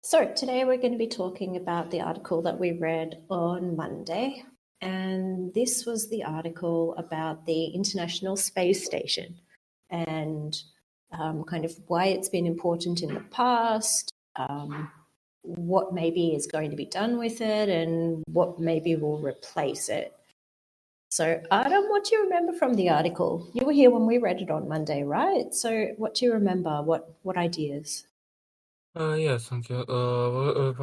So today we're going to be talking about the article that we read on Monday. And this was the article about the International Space Station and kind of why it's been important in the past, what maybe is going to be done with it, and what maybe will replace it. So Adam, what do you remember from the article? You were here when we read it on Monday, right? So what do you remember? What ideas? Yes, thank you. Well,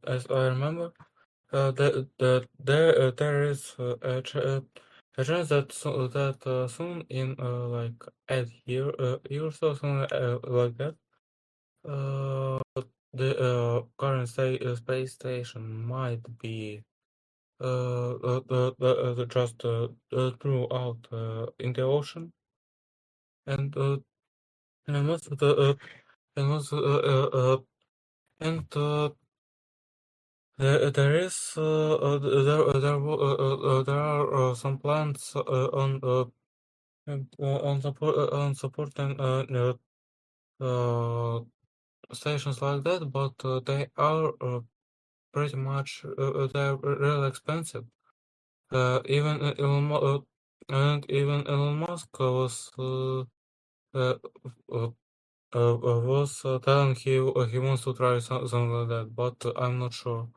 as I remember, there is a chance that soon in like 8 years or something like that, the current space station might be just threw out in the ocean, and most of the and most and there is there are some plans on supporting stations like that, but they are pretty much they're really expensive. Even Elon Musk was telling he wants to try something like that, but I'm not sure.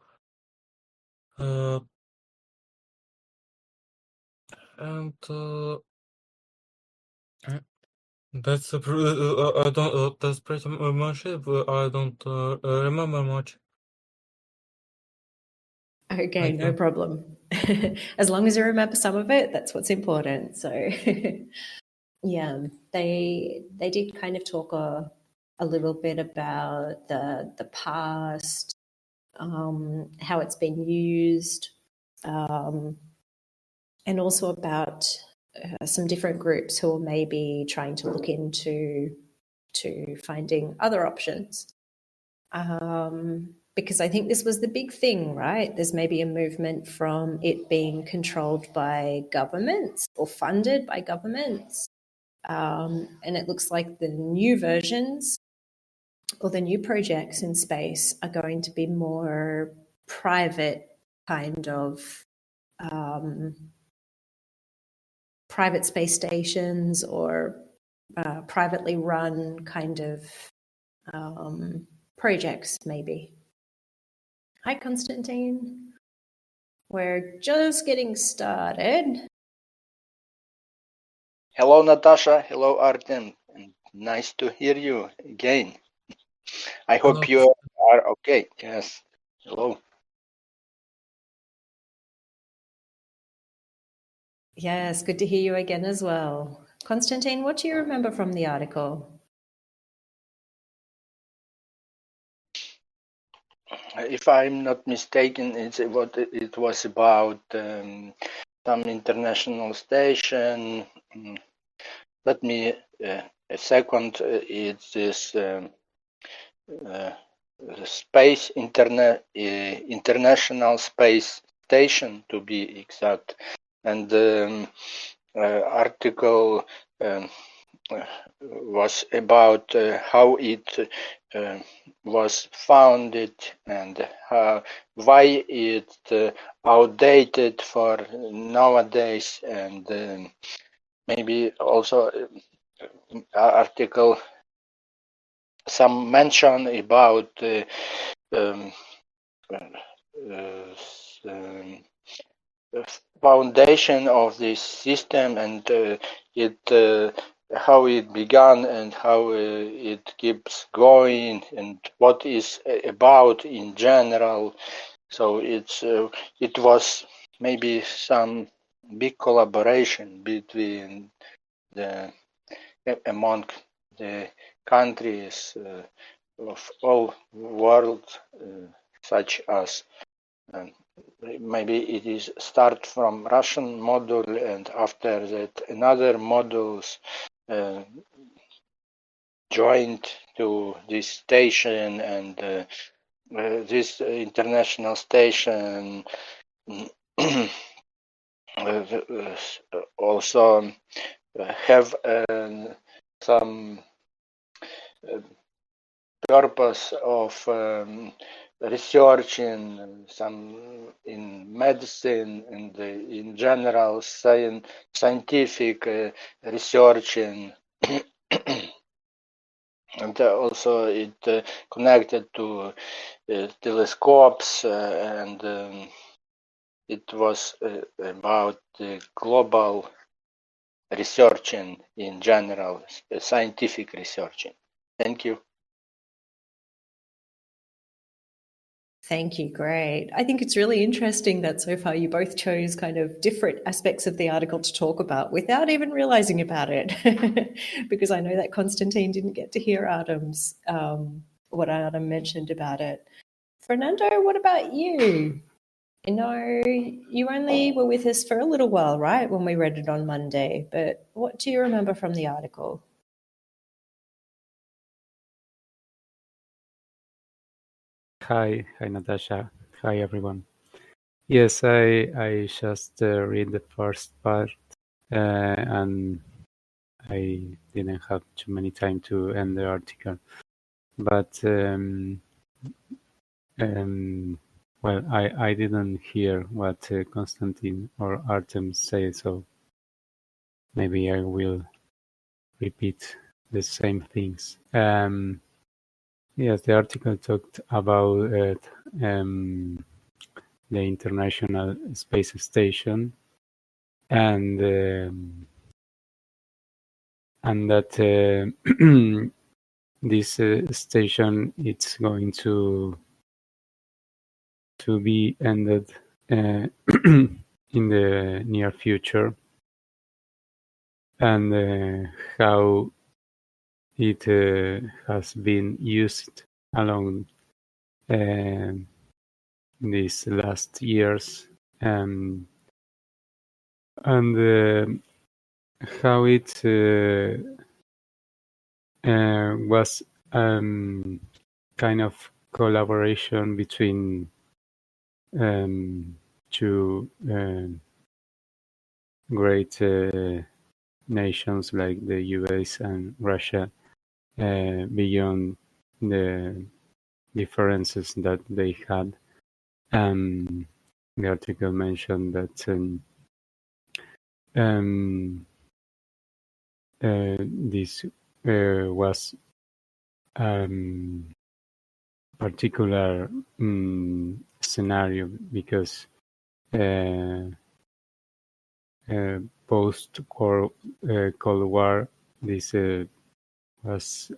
And that's I don't. That's pretty much it. But I don't remember much. Okay, Thank no you. problem. As long as you remember some of it, that's what's important. So, yeah, they did kind of talk a little bit about the past, how it's been used, and also about some different groups who are maybe trying to look into finding other options. Because I think this was the big thing, right? There's maybe a movement from it being controlled by governments or funded by governments. And it looks like the new versions or the new projects in space are going to be more private kind of private space stations or privately run kind of projects, maybe. Hi, Constantine. We're just getting started. Hello, Natasha. Hello, Artem. And nice to hear you again. I hope you are okay. Yes. Hello. Yes, good to hear you again as well. Constantine, what do you remember from the article? If I'm not mistaken, it was about some international station. Let me a second. It's this space international space station, to be exact, and article was about how it was founded and why it outdated for nowadays, and maybe also article some mention about um, foundation of this system and how it began and how it keeps going and what is about in general. So it was maybe some big collaboration between among the countries of all world, such as maybe it is start from Russian model, and after that another models joined to this station, and this international station also have some purpose of research in medicine and in general scientific research and and also it connected to telescopes and it was about global researching in general, scientific researching. Thank you. Thank you. Great. I think it's really interesting that so far you both chose kind of different aspects of the article to talk about without even realizing about it. Because I know that Konstantin didn't get to hear Adam's, what Adam mentioned about it. Fernando, what about you? You know, you only were with us for a little while, right, when we read it on Monday, but what do you remember from the article? Hi, Natasha. Hi, everyone. Yes, I just read the first part, and I didn't have too many time to end the article. But well, I didn't hear what Konstantin or Artem say, so maybe I will repeat the same things. Yes, the article talked about the International Space Station, and that this station it's going to be ended in the near future, and how it has been used along these last years, and how it was kind of collaboration between two great nations like the US and Russia, beyond the differences that they had. The article mentioned that this was particular scenario because post Cold War, this was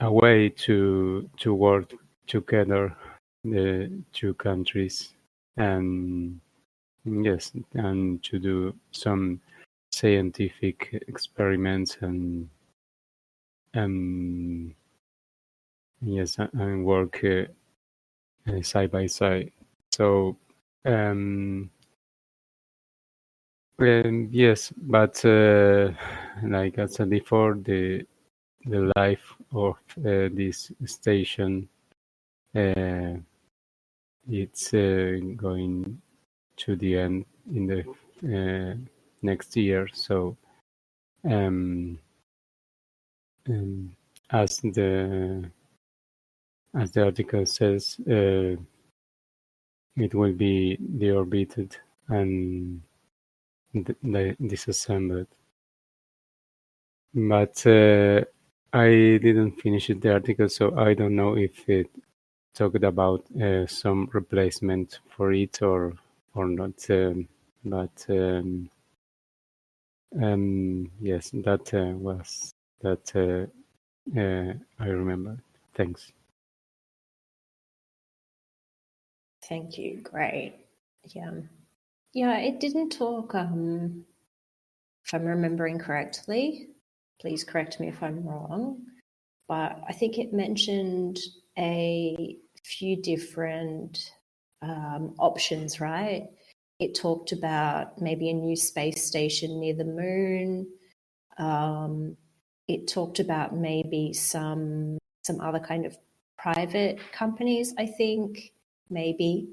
a way to work together, the two countries, and yes, and to do some scientific experiments and yes, and work side by side. So yes, but like I said before, the life of this station, it's going to the end in the next year. So as the article says, it will be deorbited and disassembled. But I didn't finish the article, so I don't know if it talked about some replacement for it or not. But yes, that was that I remember. Thanks. Thank you. Great. Yeah, it didn't talk, if I'm remembering correctly, please correct me if I'm wrong, but I think it mentioned a few different options, right? It talked about maybe a new space station near the moon. It talked about maybe some other kind of private companies, I think, maybe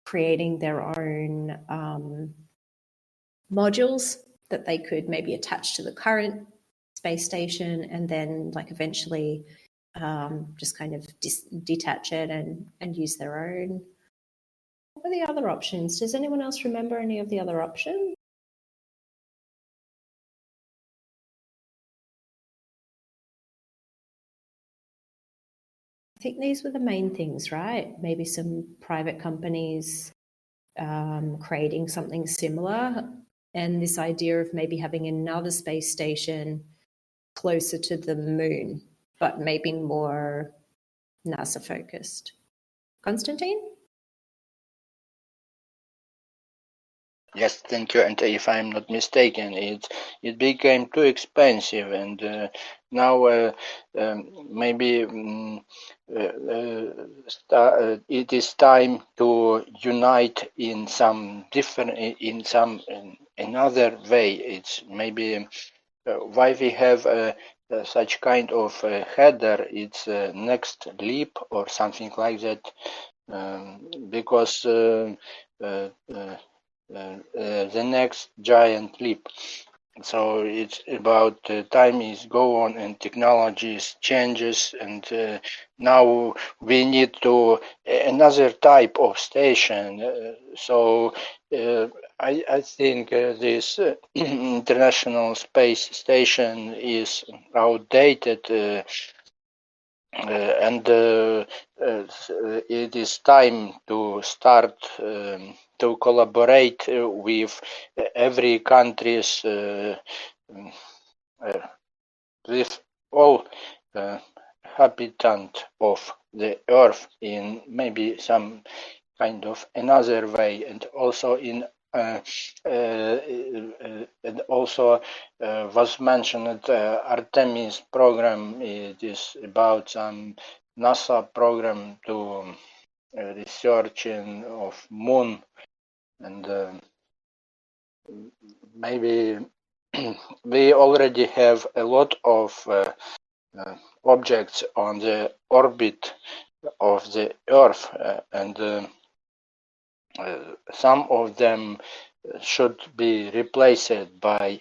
creating their own modules that they could maybe attach to the current space station and then like eventually just kind of detach it and use their own. What were the other options? Does anyone else remember any of the other options? I think these were the main things, right? Maybe some private companies creating something similar, and this idea of maybe having another space station closer to the moon, but maybe more NASA focused. Konstantin? Yes, thank you. And if I'm not mistaken, it became too expensive, and now maybe it is time to unite in some different, in another way. It's maybe why we have such kind of header. It's next leap or something like that, because the next giant leap. So it's about time is go on and technologies changes, and now we need to another type of station. So I think this International Space Station is outdated. And it is time to start to collaborate with every countries, with all inhabitants of the earth in maybe some kind of another way, and also in and also was mentioned Artemis program. It is about some NASA program to researching of moon, and maybe we already have a lot of objects on the orbit of the Earth, and some of them should be replaced by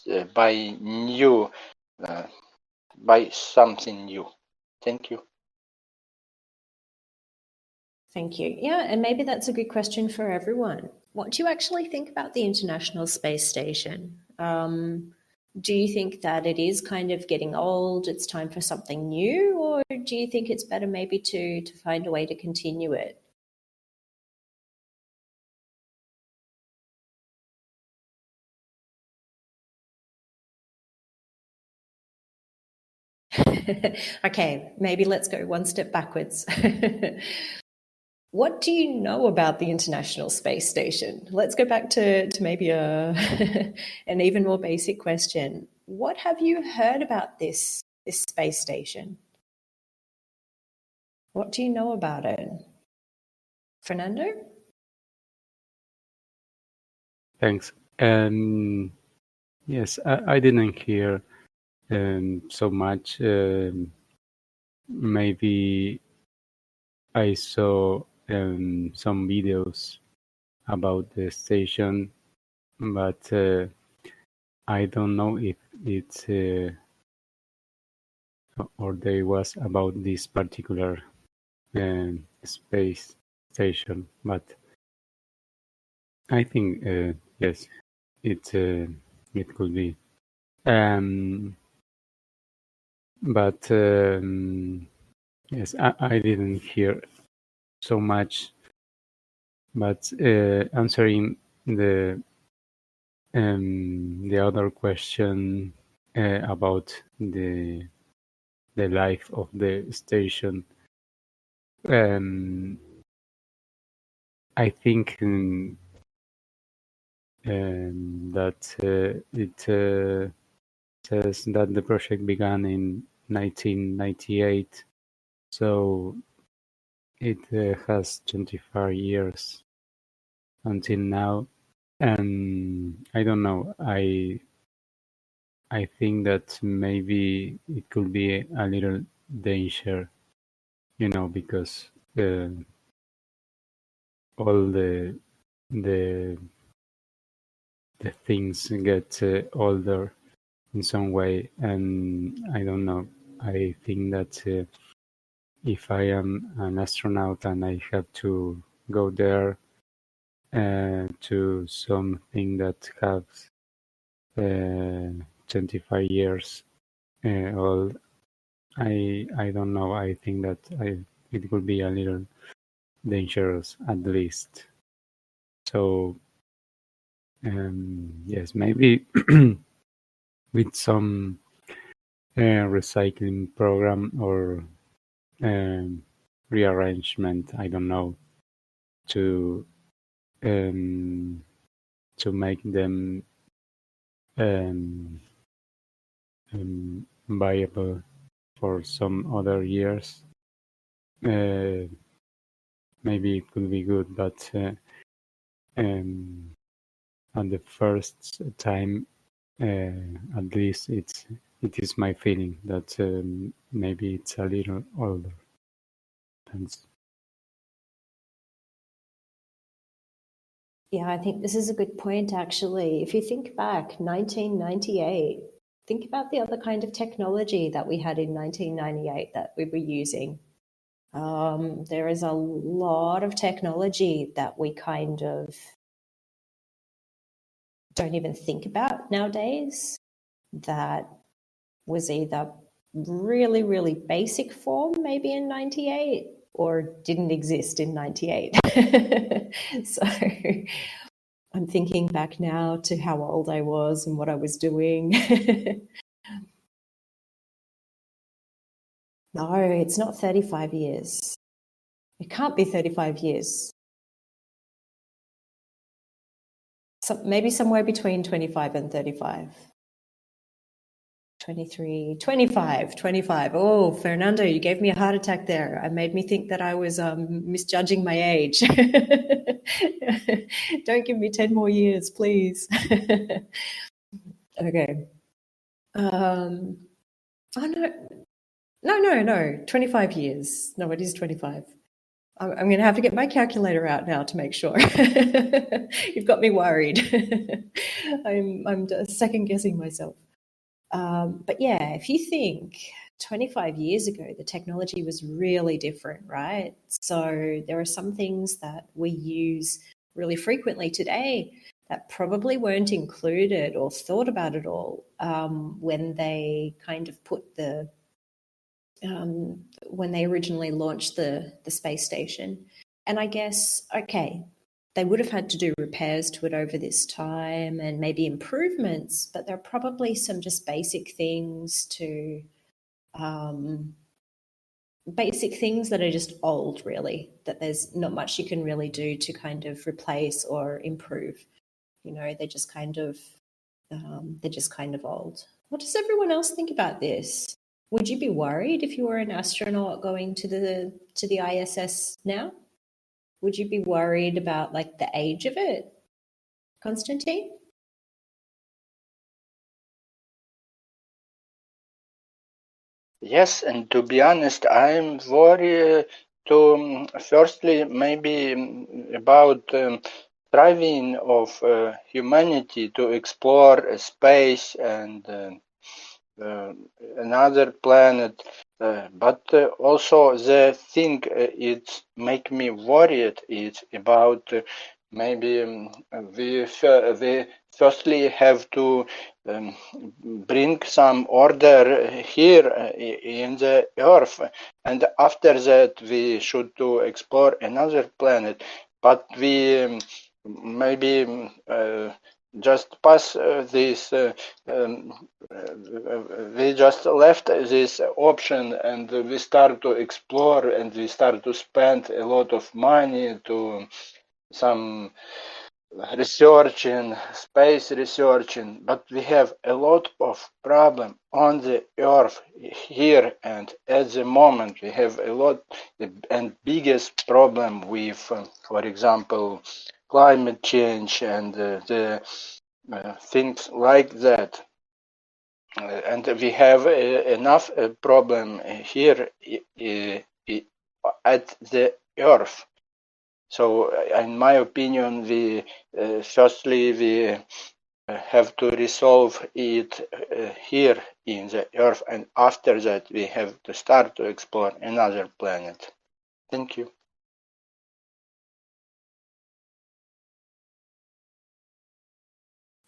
new, by something new. Thank you. Thank you. Yeah, and maybe that's a good question for everyone. What do you actually think about the International Space Station? Do you think that it is kind of getting old, it's time for something new, or do you think it's better maybe to find a way to continue it? Okay, maybe let's go one step backwards. What do you know about the International Space Station? Let's go back to maybe an even more basic question. What have you heard about this space station? What do you know about it? Fernando? Thanks. Yes, I didn't hear so much. Maybe I saw some videos about the station, but I don't know if it's or there was about this particular space station. But I think yes, it could be. But yes, I didn't hear so much. But answering the other question about the life of the station, I think that it says that the project began in 1998, so it has 25 years until now, and I don't know. I think that maybe it could be a little danger, because all the things get older, in some way. And I don't know. I think that if I am an astronaut and I have to go there to something that has 25 years old, I don't know. I think that it would be a little dangerous at least. So yes, maybe with some recycling program or rearrangement, I don't know, to make them viable for some other years. Maybe it could be good, but at the first time, at least it is my feeling that maybe it's a little older. Thanks. Yeah, I think this is a good point, actually. If you think back, 1998, think about the other kind of technology that we had in 1998 that we were using. There is a lot of technology that we kind of don't even think about nowadays that was either really, really basic form maybe in 98 or didn't exist in 98. So I'm thinking back now to how old I was and what I was doing. No, it's not 35 years. It can't be 35 years. Maybe somewhere between 25 and 35. 23, 25. Oh, Fernando, you gave me a heart attack there. It made me think that I was misjudging my age. Don't give me 10 more years, please. Okay. Oh, no. 25 years. No, it is 25. I'm going to have to get my calculator out now to make sure. You've got me worried. I'm second guessing myself. But yeah, if you think 25 years ago, the technology was really different, right? So there are some things that we use really frequently today that probably weren't included or thought about at all when they kind of put when they originally launched the space station. And I guess, okay, they would have had to do repairs to it over this time and maybe improvements, but there are probably some just basic things that are just old, really, that there's not much you can really do to kind of replace or improve. You know, they're just kind of old. What does everyone else think about this? Would you be worried if you were an astronaut going to the ISS now? Would you be worried about like the age of it, Konstantin? Yes, and to be honest, I'm worried to firstly maybe about striving of humanity to explore space and another planet, but also the thing it make me worried is about maybe we firstly have to bring some order here in the Earth, and after that we should to explore another planet, but we maybe just pass this we just left this option and we start to explore and we start to spend a lot of money to some researching, space researching, but we have a lot of problem on the Earth here, and at the moment we have a lot and biggest problem with, for example, climate change and the things like that. And we have enough problem here at the Earth. So, in my opinion, we firstly have to resolve it here in the Earth, and after that we have to start to explore another planet. Thank you.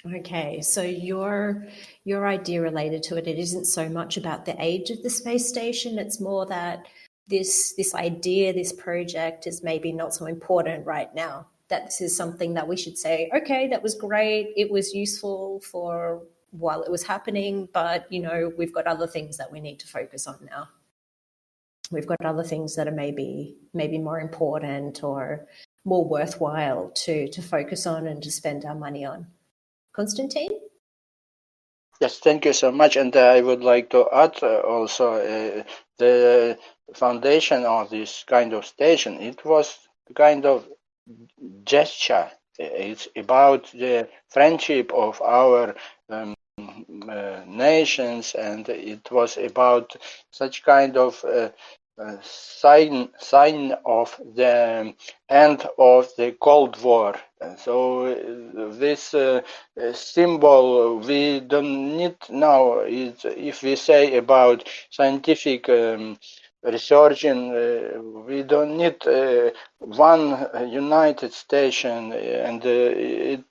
Okay, so your idea related to it isn't so much about the age of the space station. It's more that this idea, this project is maybe not so important right now. That this is something that we should say, okay, that was great. It was useful for while it was happening, but we've got other things that we need to focus on now. We've got other things that are maybe more important or more worthwhile to focus on and to spend our money on. Konstantin? Yes, thank you so much. And I would like to add also the foundation of this kind of station. It was kind of gesture. It's about the friendship of our nations, and it was about such kind of sign of the end of the Cold War. So this symbol we don't need now. If we say about scientific research, we don't need one united station, and it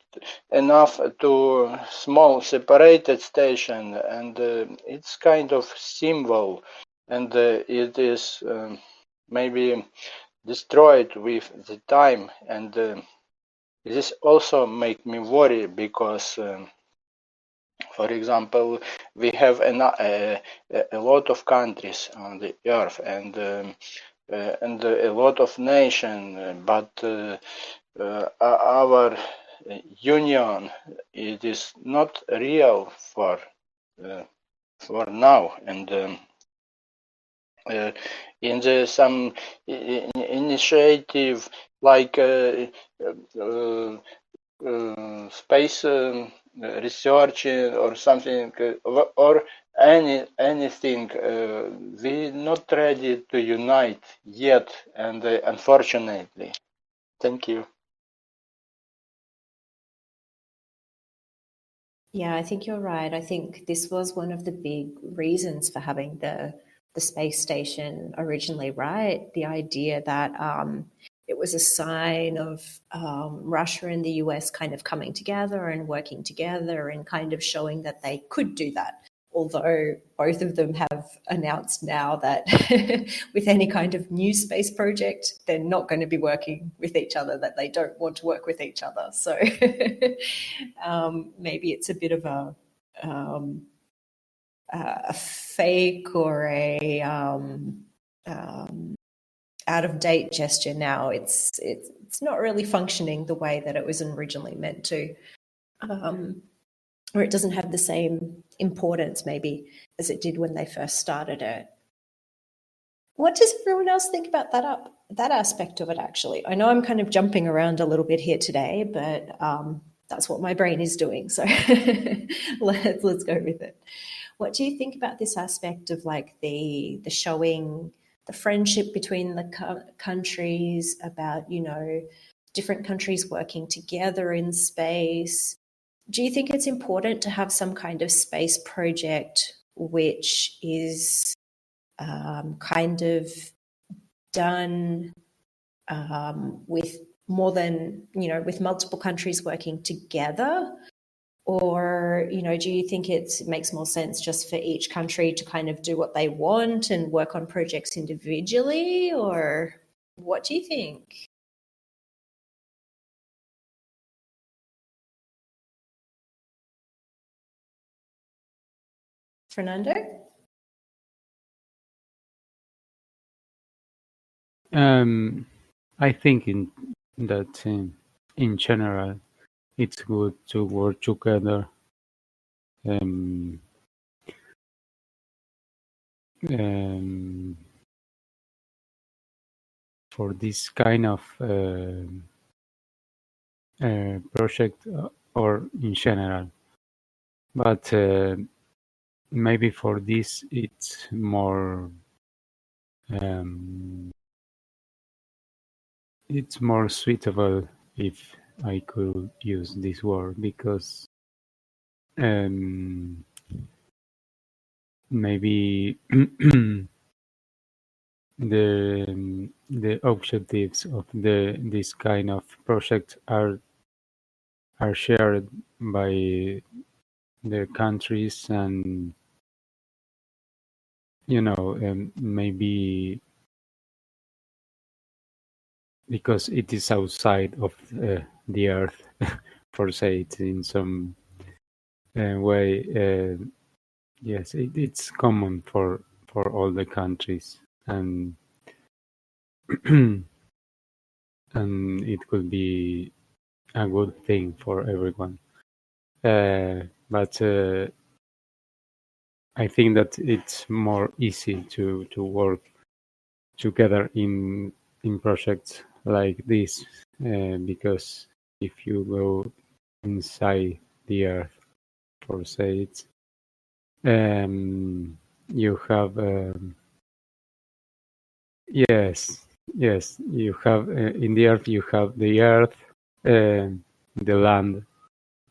enough to small separated station, and it's kind of symbol, and it is maybe destroyed with the time, and this also make me worry because for example, we have a lot of countries on the earth, and a lot of nations, but our union, it is not real for now, and in some initiative like space research or something, or anything, we're not ready to unite yet, and unfortunately. Thank you. Yeah, I think you're right. I think this was one of the big reasons for having the space station originally, right? The idea that it was a sign of Russia and the US kind of coming together and working together and kind of showing that they could do that. Although both of them have announced now that with any kind of new space project, they're not going to be working with each other, that they don't want to work with each other. So maybe it's a bit of a fake or a out of date gesture now. It's not really functioning the way that it was originally meant to, or it doesn't have the same importance maybe as it did when they first started it. What does everyone else think about that aspect of it? Actually, I know I'm kind of jumping around a little bit here today, but that's what my brain is doing. So let's go with it. What do you think about this aspect of like the showing the friendship between the countries, about different countries working together in space? Do you think it's important to have some kind of space project which is kind of done with more than, with multiple countries working together? Or, do you think it makes more sense just for each country to kind of do what they want and work on projects individually? Or what do you think? Fernando? I think that in general, it's good to work together. For this kind of project, or in general, but maybe for this it's more suitable, if I could use this word, because maybe the objectives of this kind of project are shared by the countries, and maybe because it is outside of the earth, for say it in some way. Yes, it's common for all the countries, and and it could be a good thing for everyone. But I think that it's more easy to work together in projects like this, because if you go inside the earth, for say it, you have yes, you have in the earth, you have the earth, the land,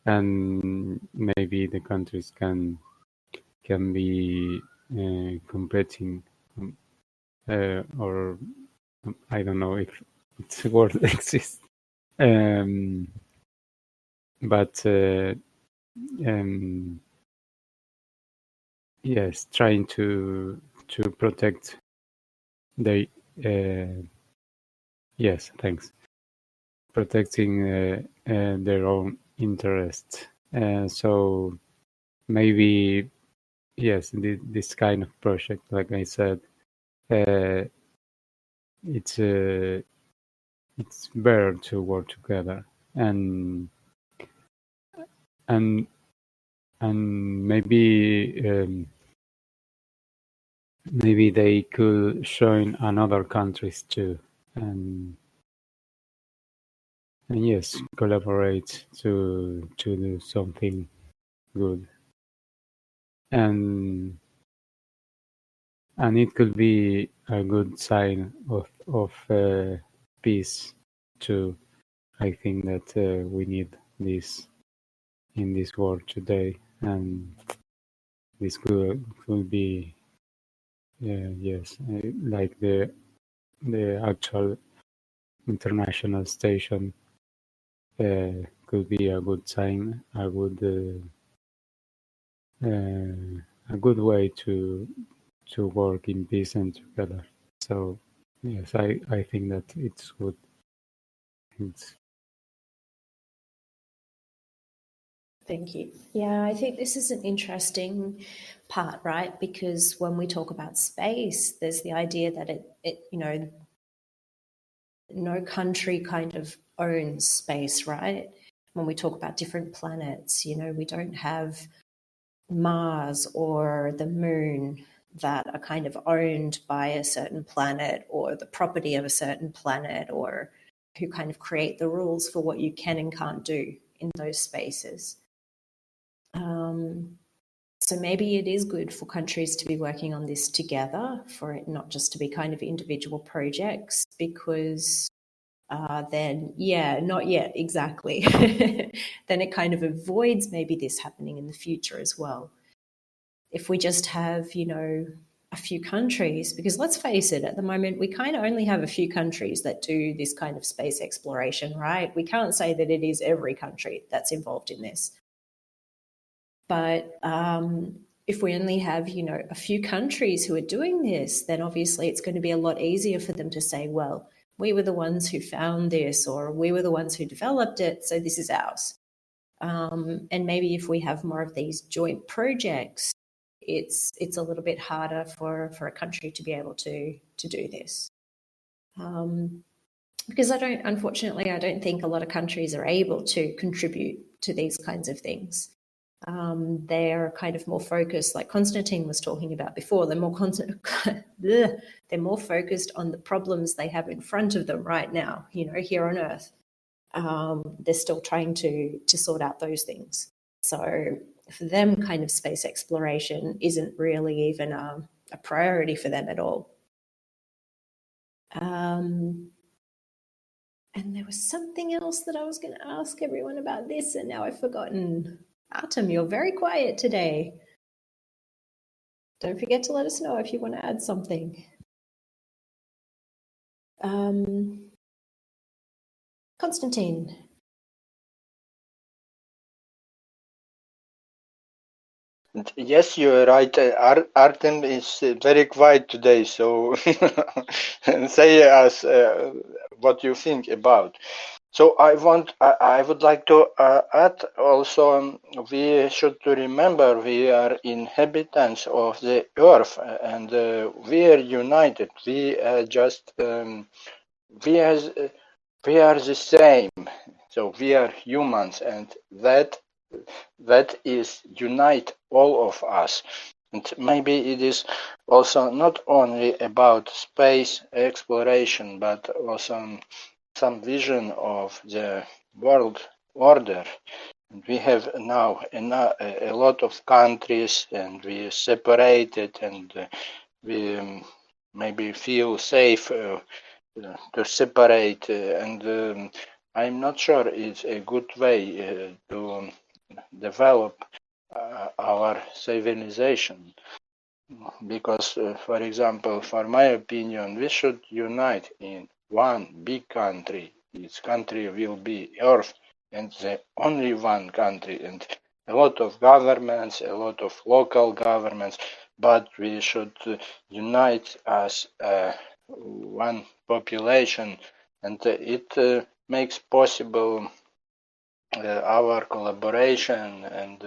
and maybe the countries can be competing, or I don't know if it's a word exists, but yes, trying to protect the yes, thanks, protecting their own interests. So maybe yes, this kind of project, like I said, it's better to work together, and maybe maybe they could join another countries too, and yes, collaborate to do something good, and it could be a good sign of peace too. I think that we need this in this world today, and this could be yes, like the actual international station could be a good sign, a good way to work in peace and together. So yes, I think that it's good. Thank you. Yeah, I think this is an interesting part, right? Because when we talk about space, there's the idea that it no country kind of owns space, right? When we talk about different planets, we don't have Mars or the moon that are kind of owned by a certain planet or the property of a certain planet, or who kind of create the rules for what you can and can't do in those spaces. So maybe it is good for countries to be working on this together, for it not just to be kind of individual projects, because then, yeah, not yet, exactly. Then it kind of avoids maybe this happening in the future as well. If we just have, a few countries, because let's face it, at the moment, we kind of only have a few countries that do this kind of space exploration, right? We can't say that it is every country that's involved in this. But if we only have, a few countries who are doing this, then obviously it's going to be a lot easier for them to say, well, we were the ones who found this, or we were the ones who developed it, so this is ours. And maybe if we have more of these joint projects, it's a little bit harder for a country to be able to do this. Because unfortunately, I don't think a lot of countries are able to contribute to these kinds of things. They're kind of more focused, like Konstantin was talking about before. They're more focused on the problems they have in front of them right now, here on Earth. They're still trying to sort out those things. So for them, kind of space exploration isn't really even a priority for them at all. And there was something else that I was going to ask everyone about this, and now I've forgotten. Artem, you're very quiet today. Don't forget to let us know if you want to add something. Konstantin. Yes, you're right. Artem is very quiet today, so say us what you think about. So I would like to add also, we should to remember we are inhabitants of the earth, and we are united. We just we are the same. So we are humans, and that is unite all of us. And maybe it is also not only about space exploration, but also some vision of the world order. And we have now a lot of countries, and we are separated, and we maybe feel safe to separate. And I'm not sure it's a good way to develop our civilization, because for example, for my opinion, we should unite in one big country. Its country will be earth, and the only one country, and a lot of governments, a lot of local governments, but we should unite as one population, and it makes possible our collaboration, and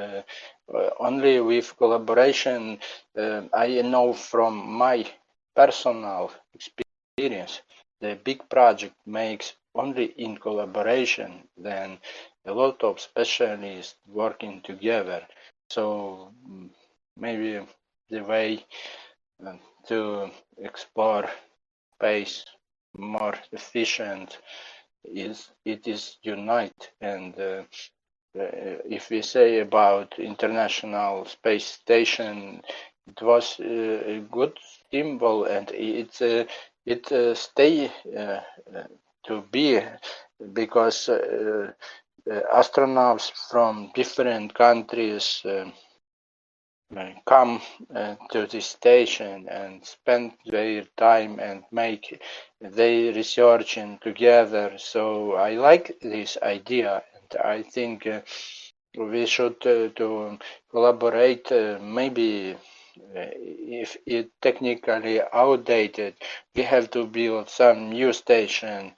only with collaboration, I know from my personal experience, the big project makes only in collaboration, then a lot of specialists working together. So maybe the way to explore space more efficient is unite. And if we say about International Space Station, it was a good symbol, and it stay to be, because astronauts from different countries come to this station and spend their time and make their researching together. So I like this idea, and I think we should to collaborate. Maybe if it technically outdated, we have to build some new station,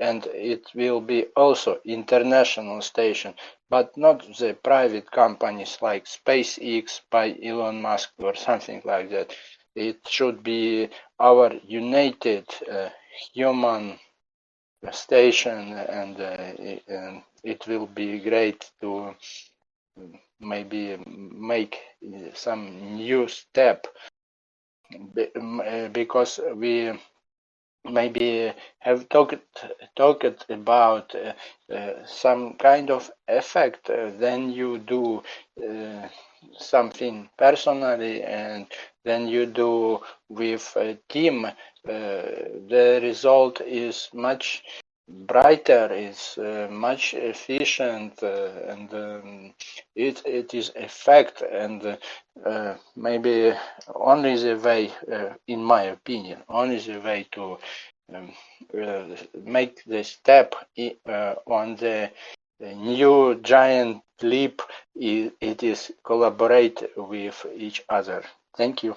and it will be also international station, but not the private companies like SpaceX by Elon Musk or something like that. It should be our united human station, and it will be great to maybe make some new step, because we maybe have talked about some kind of effect. Then you do something personally, and then you do with a team. The result is much brighter, is much efficient, and it is effect, and maybe only the way, in my opinion, only the way to make the step on the new giant leap, it is collaborate with each other. Thank you.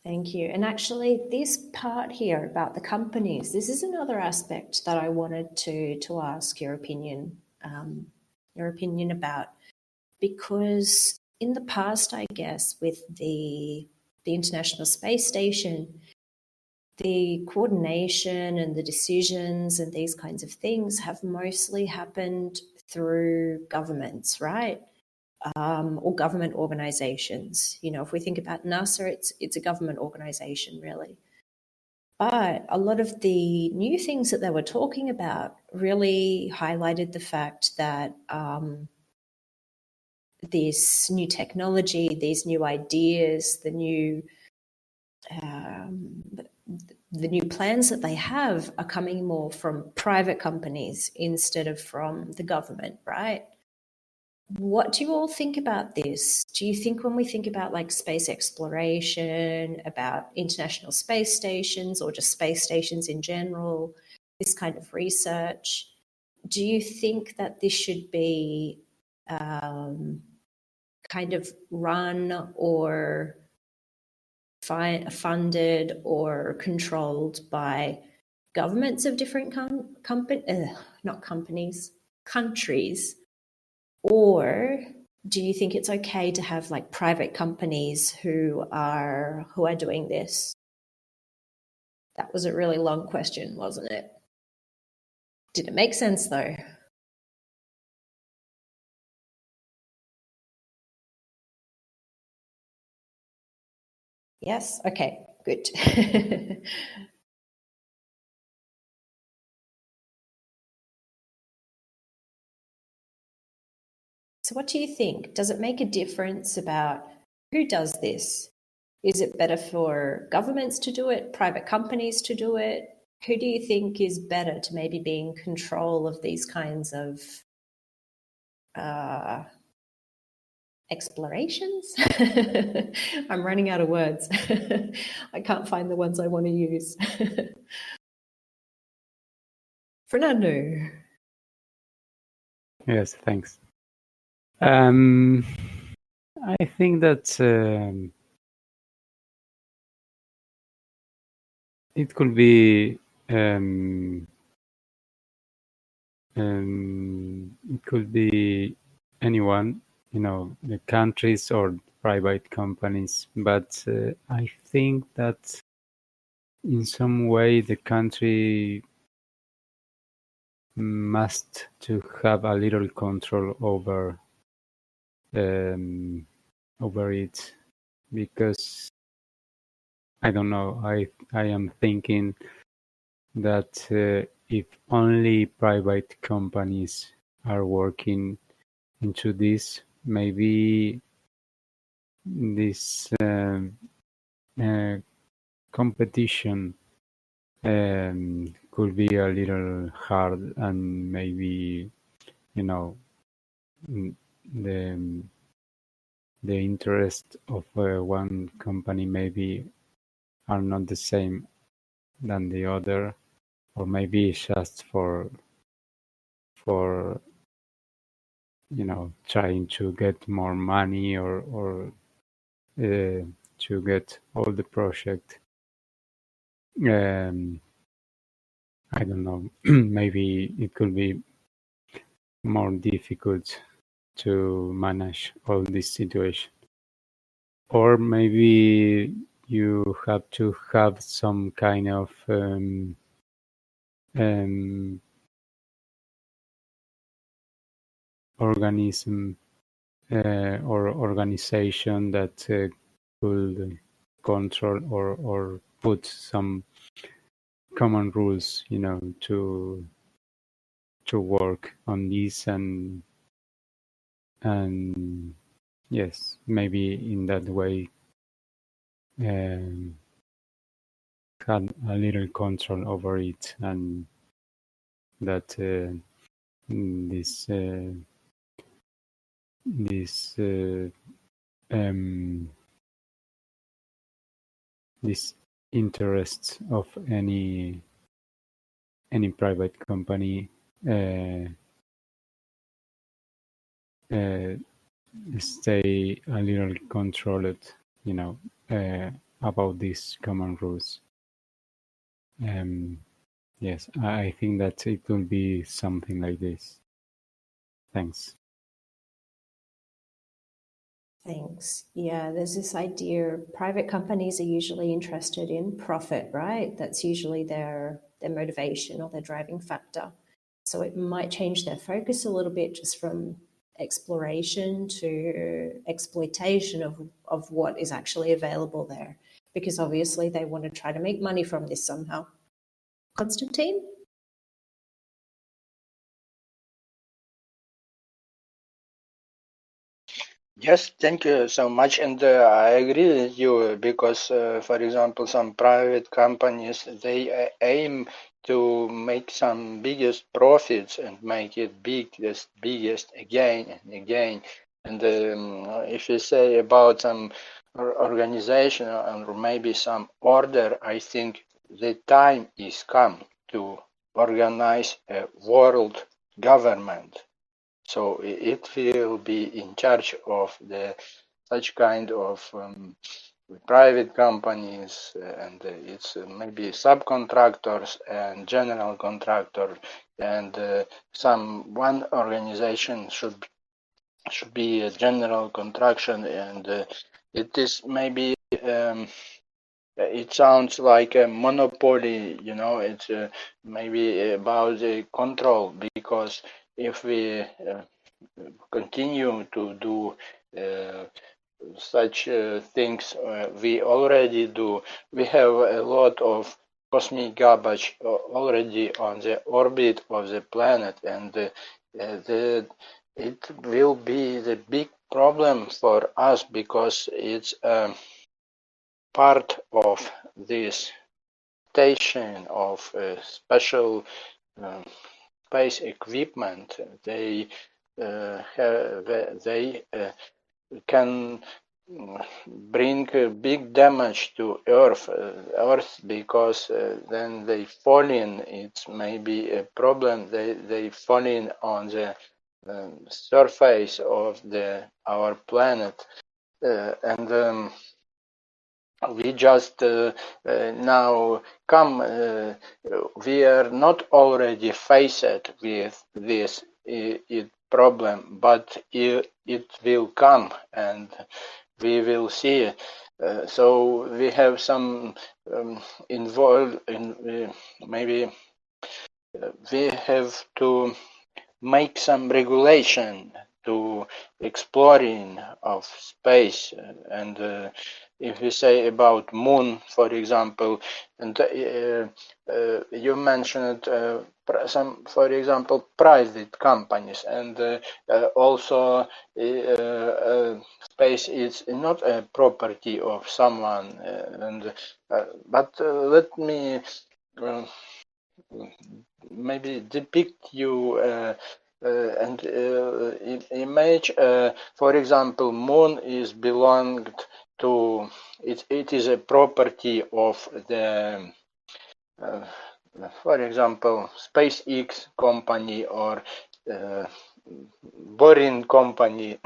Thank you. And actually, this part here about the companies, this is another aspect that I wanted to ask your opinion about, because in the past, I guess, with the International Space Station, the coordination and the decisions and these kinds of things have mostly happened through governments, right? Or government organizations. You know, if we think about NASA, it's a government organization, really. But a lot of the new things that they were talking about really highlighted the fact that this new technology, these new ideas, the new the new plans that they have are coming more from private companies instead of from the government, right? What do you all think about this? Do you think when we think about like space exploration, about international space stations or just space stations in general, this kind of research, do you think that this should be kind of run or funded or controlled by governments of different countries? Or do you think it's okay to have like private companies who are doing this? That was a really long question, wasn't it? Did it make sense though? Yes? Okay, good. So what do you think? Does it make a difference about who does this? Is it better for governments to do it, private companies to do it? Who do you think is better to maybe be in control of these kinds of explorations? I'm running out of words. I can't find the ones I want to use. Fernando. Yes, thanks. I think that it could be anyone, the countries or private companies. But I think that in some way the country must to have a little control over it, because I don't know. I am thinking that if only private companies are working into this, maybe this competition could be a little hard, and maybe the interest of one company maybe are not the same than the other, or maybe just for trying to get more money or to get all the project. I don't know. Maybe it could be more difficult to manage all this situation, or maybe you have to have some kind of organism or organization that could control or put some common rules, to work on this, and yes, maybe in that way had a little control over it, and that this interest of any private company stay a little controlled, about these common rules. Yes, I think that it will be something like this. Thanks. Thanks. Yeah, there's this idea private companies are usually interested in profit, right? That's usually their motivation or their driving factor. So it might change their focus a little bit, just from exploration to exploitation of what is actually available there, because obviously they want to try to make money from this somehow. Constantine? Yes, thank you so much. And I agree with you because, for example, some private companies, they aim to make some biggest profits and make it biggest again and again. And if you say about some organization or maybe some order, I think the time is come to organize a world government. So it will be in charge of the such kind of private companies, and it's maybe subcontractors and general contractor, and some one organization should be a general contraction, and it is maybe it sounds like a monopoly, you know. It's maybe about the control, because if we continue to do such things we already do. We have a lot of cosmic garbage already on the orbit of the planet, and it will be the big problem for us because it's part of this station of special space equipment. They can bring big damage to Earth because then they fall in. It's maybe a problem. They fall in on the surface of our planet, and we just now come. We are not already faced with this problem, but it will come, and we will see. So we have some involved in maybe we have to make some regulation to exploring of space, and if we say about moon, for example, and you mentioned some, for example, private companies, and also space is not a property of someone, but let me maybe depict you and image. For example, moon is belonged to it is a property of the for example SpaceX company or Boring company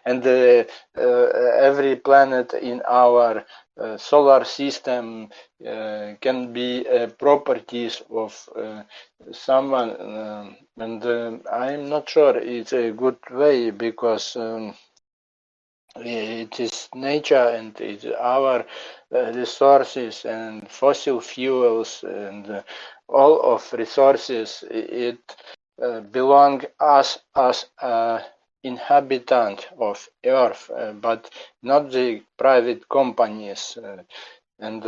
and every planet in our solar system can be properties of someone, and I'm not sure it's a good way because it is nature and it's our resources and fossil fuels and all of resources. It belong us as inhabitant of Earth, but not the private companies. And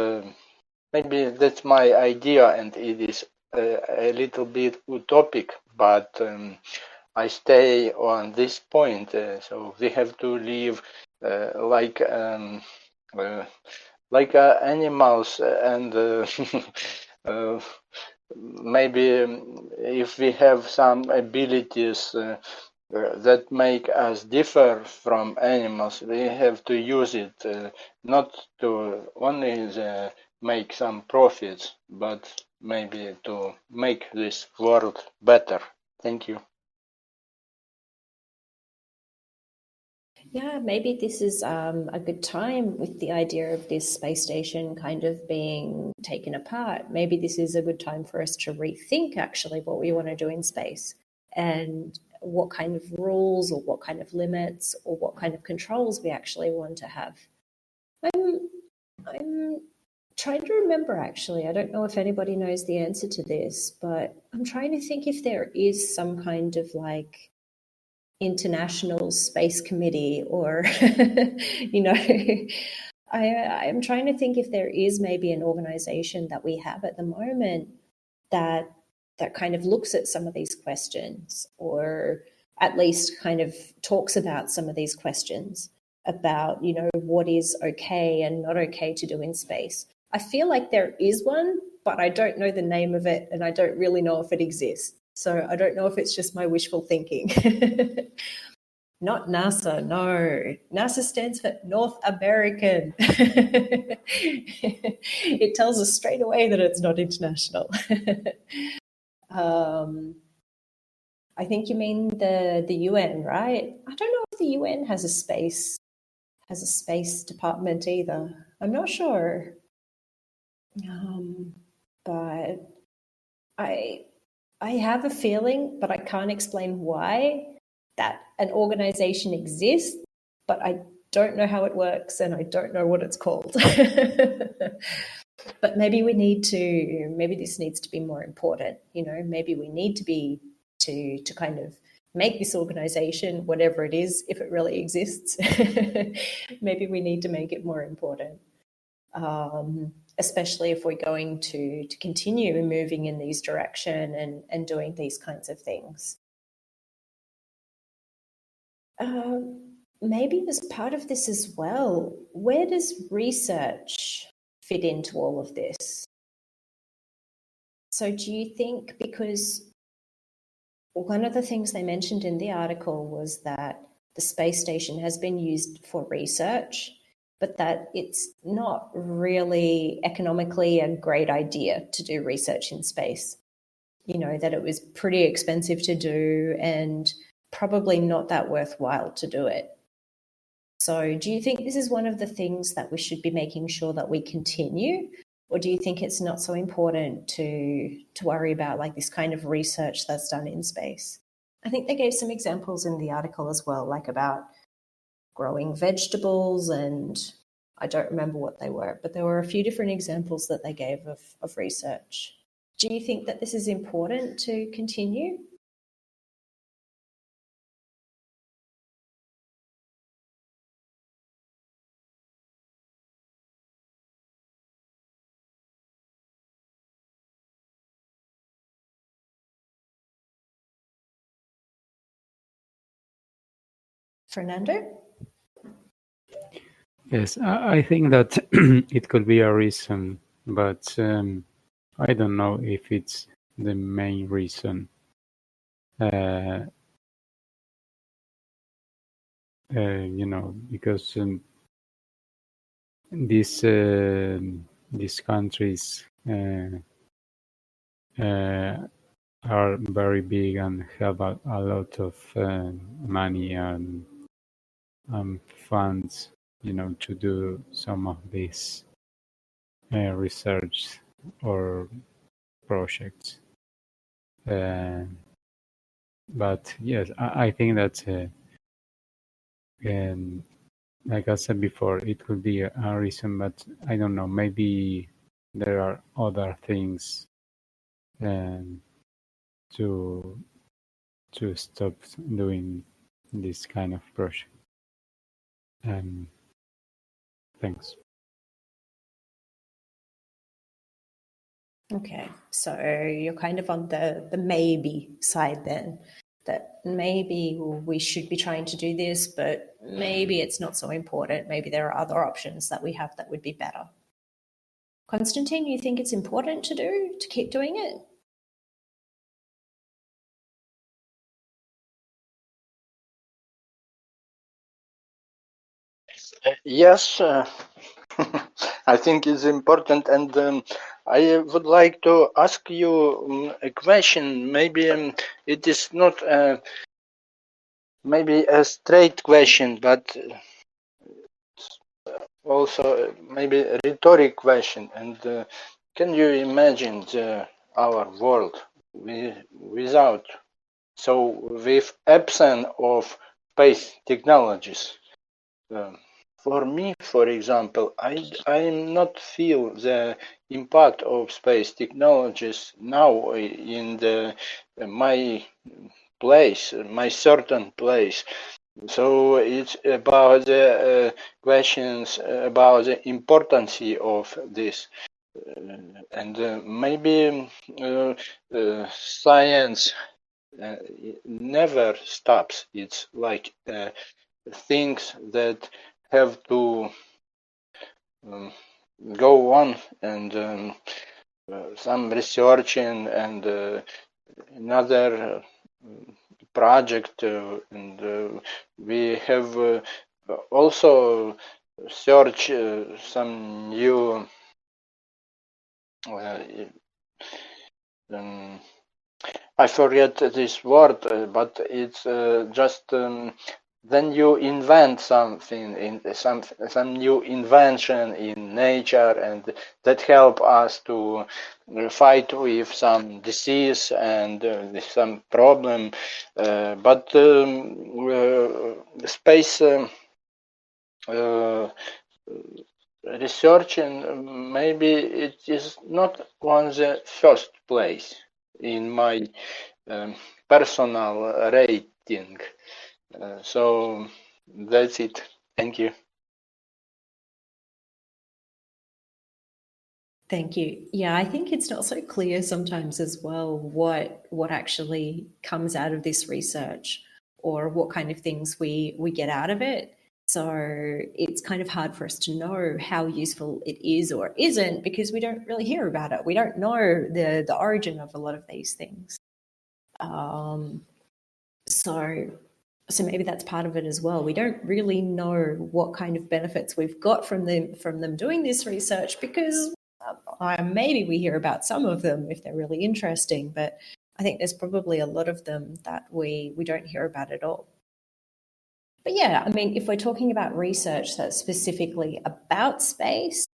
maybe that's my idea, and it is a little bit utopic, but I stay on this point. So we have to live like animals, and maybe if we have some abilities that make us differ from animals, we have to use it not to only make some profits, but maybe to make this world better. Thank you. Yeah, maybe this is a good time with the idea of this space station kind of being taken apart. Maybe this is a good time for us to rethink actually what we want to do in space and what kind of rules or what kind of limits or what kind of controls we actually want to have. I'm trying to remember actually. I don't know if anybody knows the answer to this, but I'm trying to think if there is some kind of like International Space Committee or I'm trying to think if there is maybe an organization that we have at the moment that kind of looks at some of these questions, or at least kind of talks about some of these questions about, you know, what is okay and not okay to do in space. I feel like there is one, but I don't know the name of it and I don't really know if it exists. So I don't know if it's just my wishful thinking. Not NASA, no. NASA stands for North American. It tells us straight away that it's not international. I think you mean the UN, right? I don't know if the UN has a space department either. I'm not sure. But I have a feeling, but I can't explain why, that an organization exists, but I don't know how it works and I don't know what it's called. But maybe this needs to be more important, you know, maybe we need to kind of make this organization, whatever it is, if it really exists, maybe we need to make it more important. Especially if we're going to continue moving in these direction and doing these kinds of things. Maybe as part of this as well, where does research fit into all of this? So do you think, because one of the things they mentioned in the article was that the space station has been used for research, but that it's not really economically a great idea to do research in space. You know, that it was pretty expensive to do and probably not that worthwhile to do it. So do you think this is one of the things that we should be making sure that we continue? Or do you think it's not so important to worry about like this kind of research that's done in space? I think they gave some examples in the article as well, like about growing vegetables, and I don't remember what they were, but there were a few different examples that they gave of research. Do you think that this is important to continue? Fernando? Yes, I think that it could be a reason, but I don't know if it's the main reason. You know, because these countries are very big and have a lot of money and funds, you know, to do some of these research or projects. But yes, I think that, like I said before, it could be a reason, but I don't know. Maybe there are other things to stop doing this kind of project. Thanks. Okay, so you're kind of on the maybe side then, that maybe we should be trying to do this, but maybe it's not so important. Maybe there are other options that we have that would be better. Konstantin, you think it's important to keep doing it? Yes, I think it's important, and I would like to ask you a question. Maybe it is not maybe a straight question, but also maybe a rhetoric question. And can you imagine our world without, so with absence of space technologies? For me, for example, I not feel the impact of space technologies now in my place, my certain place. So it's about the questions about the importance of this, and maybe science it never stops. It's like things that have to go on, and some researching and another project, and we have also search some new I forget this word, but it's just then you invent something in some new invention in nature, and that help us to fight with some disease and some problem. But space research, and maybe it is not on the first place in my personal rating. So that's it. Thank you. Thank you. Yeah, I think it's not so clear sometimes as well what actually comes out of this research or what kind of things we get out of it. So it's kind of hard for us to know how useful it is or isn't because we don't really hear about it. We don't know the origin of a lot of these things. So maybe that's part of it as well. We don't really know what kind of benefits we've got from them doing this research because maybe we hear about some of them if they're really interesting, but I think there's probably a lot of them that we don't hear about at all. But yeah, I mean, if we're talking about research that's specifically about space,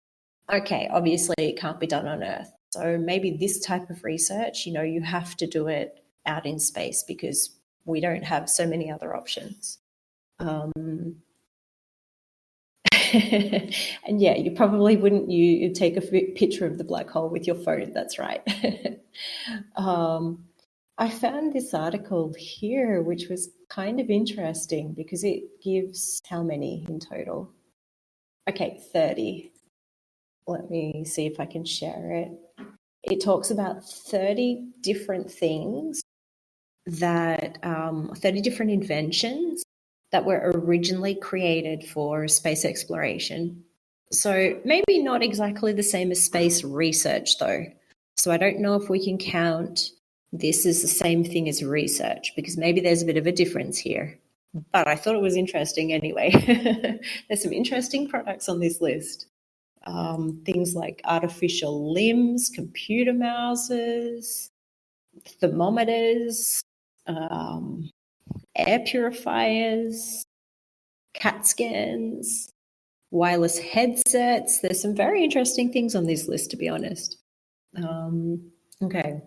okay, obviously it can't be done on Earth. So maybe this type of research, you have to do it out in space because we don't have so many other options. And yeah, you probably wouldn't you take a picture of the black hole with your phone. That's right. I found this article here, which was kind of interesting because it gives how many in total? Okay, 30. Let me see if I can share it. It talks about 30 different things that 30 different inventions that were originally created for space exploration. So maybe not exactly the same as space research though. So I don't know if we can count this as the same thing as research because maybe there's a bit of a difference here. But I thought it was interesting anyway. There's some interesting products on this list. Things like artificial limbs, computer mouses, thermometers, air purifiers, CAT scans, wireless headsets. There's some very interesting things on this list, to be honest. Okay.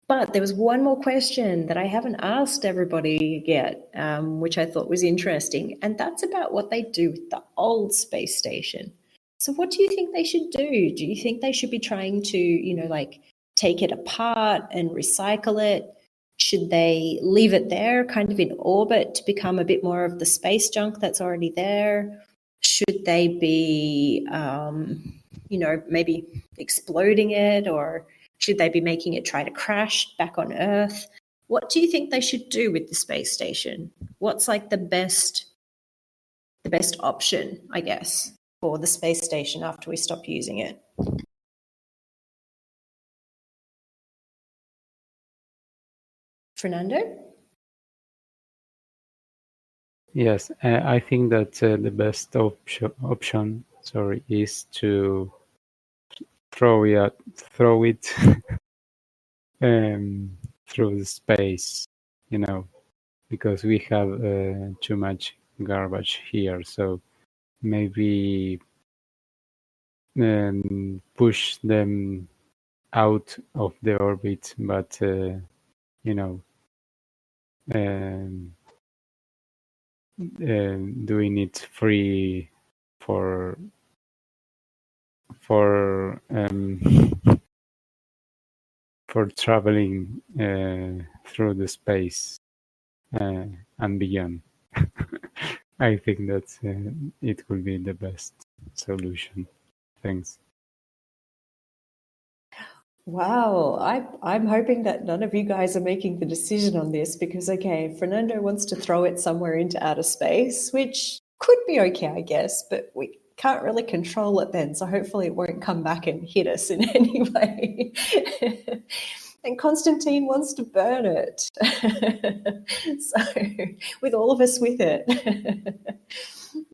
But there was one more question that I haven't asked everybody yet, which I thought was interesting, and that's about what they do with the old space station. So what do you think they should do? Do you think they should be trying to, take it apart and recycle it? Should they leave it there kind of in orbit to become a bit more of the space junk that's already there? Should they be, maybe exploding it, or should they be making it try to crash back on Earth? What do you think they should do with the space station? What's like the best option, I guess, for the space station after we stop using it? Fernando? Yes, I think that the best option, is to throw it through the space, because we have too much garbage here. So maybe push them out of the orbit, but doing it free for traveling through the space and beyond. I think that it will be the best solution. Thanks. Wow, I'm hoping that none of you guys are making the decision on this because, okay, Fernando wants to throw it somewhere into outer space, which could be okay, I guess, but we can't really control it then, so hopefully it won't come back and hit us in any way. And Constantine wants to burn it. So, with all of us with it.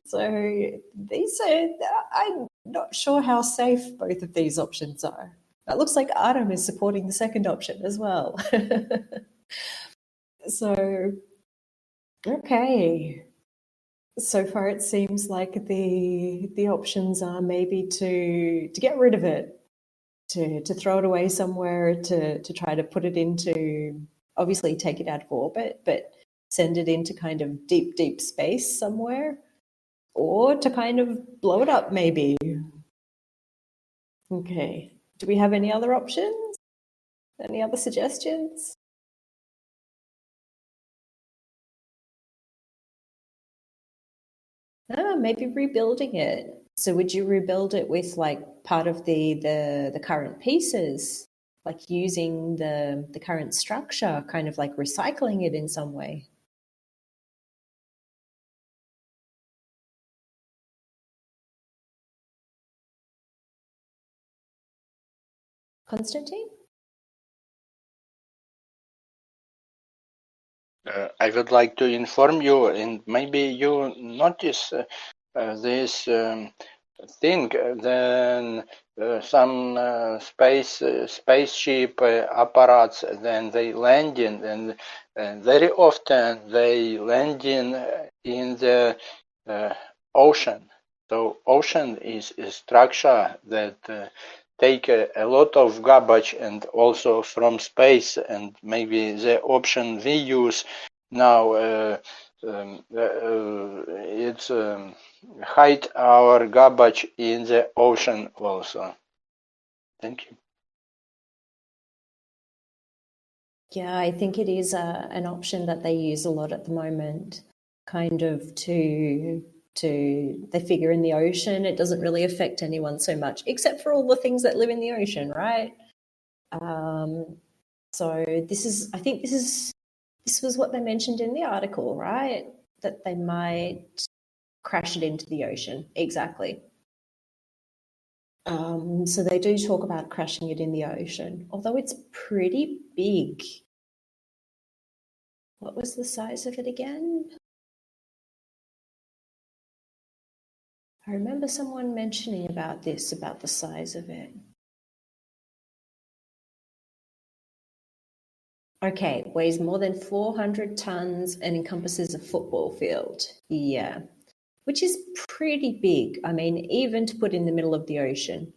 So, these are, I'm not sure how safe both of these options are. It looks like Adam is supporting the second option as well. So, okay. So far, it seems like the options are maybe to get rid of it, to throw it away somewhere, to try to put it into, obviously take it out of orbit, but send it into kind of deep, deep space somewhere, or to kind of blow it up maybe. Okay. Do we have any other options? Any other suggestions? Maybe rebuilding it. So would you rebuild it with like part of the current pieces, like using the current structure, kind of like recycling it in some way? Constantine? I would like to inform you, and maybe you notice this thing. Then some spaceship apparatus, then they landing, and very often they landing in the ocean. So ocean is a structure that take a lot of garbage and also from space, and maybe the option we use now it's hide our garbage in the ocean also. Thank you. Yeah, I think it is an option that they use a lot at the moment, kind of to they figure in the ocean it doesn't really affect anyone so much, except for all the things that live in the ocean, right? So I think this was what they mentioned in the article, right? That they might crash it into the ocean. Exactly. So they do talk about crashing it in the ocean, although it's pretty big. What was the size of it again? I remember someone mentioning about this, about the size of it. Okay, weighs more than 400 tons and encompasses a football field. Yeah, which is pretty big. I mean, even to put in the middle of the ocean,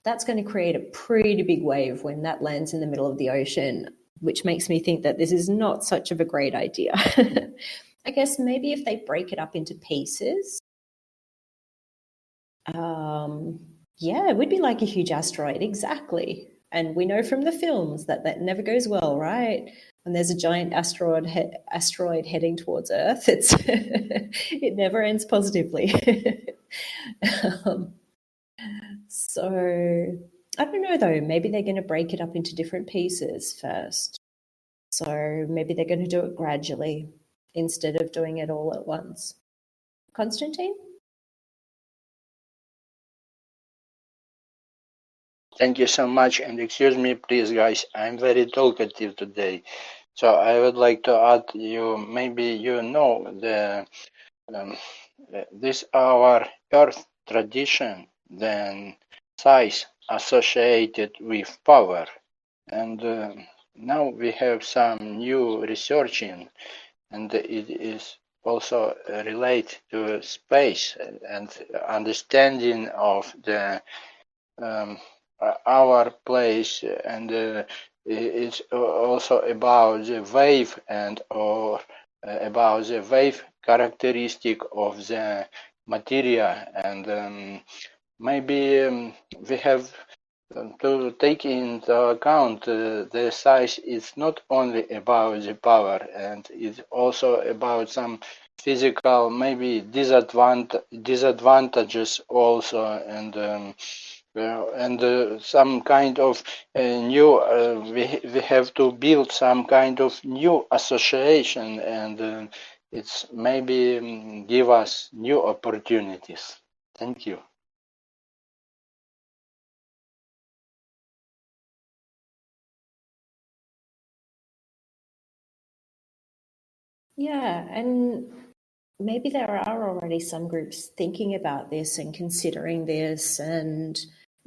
that's going to create a pretty big wave when that lands in the middle of the ocean, which makes me think that this is not such of a great idea. I guess maybe if they break it up into pieces, yeah, it would be like a huge asteroid, exactly. And we know from the films that that never goes well, right? When there's a giant asteroid heading towards Earth, it never ends positively. So I don't know though. Maybe they're going to break it up into different pieces first. So maybe they're going to do it gradually instead of doing it all at once. Constantine? Thank you so much, and excuse me, please, guys. I'm very talkative today, so I would like to add you. Maybe you know this our Earth tradition, then size associated with power, and now we have some new researching, and it is also related to space and understanding of the our place, and it's also about the wave and or about the wave characteristic of the material, and maybe we have to take into account the size is not only about the power, and it's also about some physical maybe disadvantages also, and and some kind of new. We have to build some kind of new association, and it's maybe give us new opportunities. Thank you. Yeah, and maybe there are already some groups thinking about this and considering this and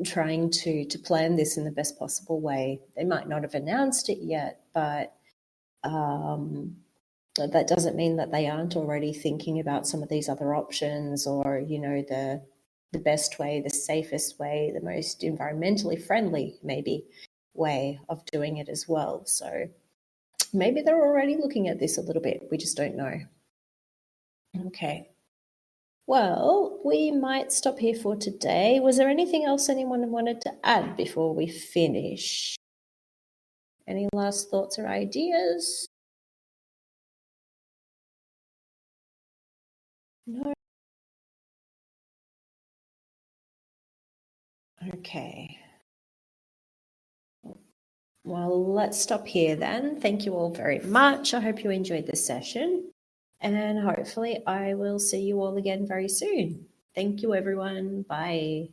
trying to plan this in the best possible way. They might not have announced it yet, but that doesn't mean that they aren't already thinking about some of these other options, or the best way, the safest way, the most environmentally friendly maybe way of doing it as well. So maybe they're already looking at this a little bit. We just don't know. Okay. Well, we might stop here for today. Was there anything else anyone wanted to add before we finish? Any last thoughts or ideas? No. Okay. Well, let's stop here then. Thank you all very much. I hope you enjoyed the session, and hopefully I will see you all again very soon. Thank you, everyone. Bye.